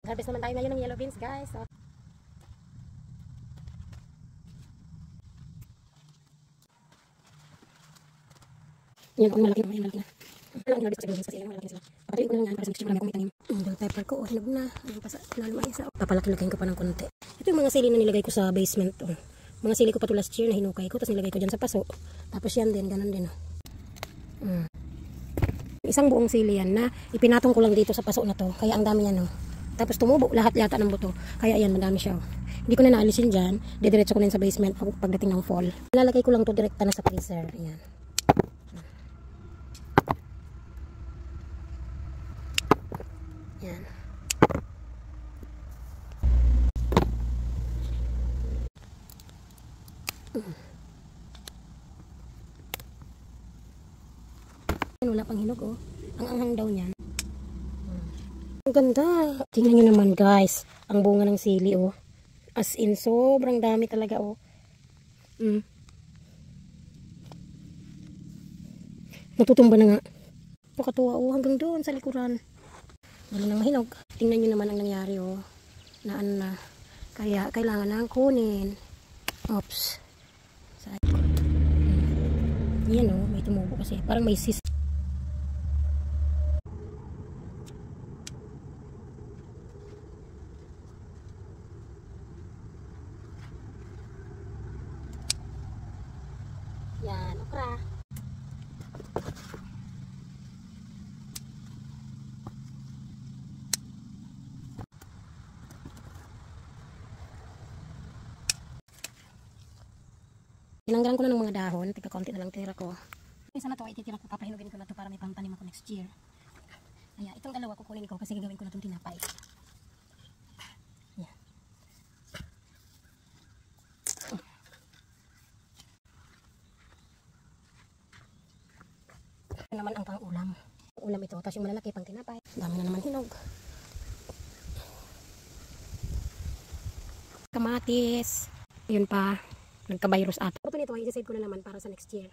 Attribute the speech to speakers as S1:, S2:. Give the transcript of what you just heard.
S1: Harvest naman tayo ngayon ng yellow beans, guys. So, yan, malaki na, malaki na. Malaki na harvest kasi kasi malaki sila. Papatuloy ko na lang yan para sa next year marami akong itanim. Yung pepper ko, hinog na. Yung isa. Papalaki-lakihin ko pa ng konti. Ito yung mga sili na nilagay ko sa basement. Oh. Mga sili ko pa to last year na hinukay ko. Tapos nilagay ko dyan sa paso. Tapos yan din, ganun din. Oh. Isang buong sili yan na ipinatong ko lang dito sa paso na to. Kaya ang dami yan. Oh. Tapos tumubo lahat yata ng buto. Kaya ayan, madami siya. Oh. Hindi ko na naalisin dyan. Didiretso ko na sa basement pagdating ng fall. Lalagay ko lang to direkta na sa freezer. Ayan. Yan. Wala pang hinog oh. Ang anghang daw niyan. Ang ganda. Tingnan nyo naman guys. Ang bunga ng sili oh. As in sobrang dami talaga oh. Natutumba na nga. Nakatuwa oh hanggang doon sa likuran. Dali nang mahinog. Tingnan nyo naman ang nangyari oh. Na ano na. Kaya kailangan nang kunin. Oops. Yan oh. May tumubo kasi. Parang may sis. Yan. Okra. Tinanggalan ko na ng mga dahon, tika konti na lang tira ko. Isa na to ay titira ko, papahinugin ko na to para may pangtanim ako next year. Kaya itong dalawa kukunin ko kasi gagawin ko na itong tinapay. Yan. Ito naman ang pang-ulam. Ulam ito, tapos yung malalaki pang tinapay. Dami na naman hinog. Kamatis. Yun pa. Nagka-virus ata. Ito nito ay i-save ko na naman para sa next year.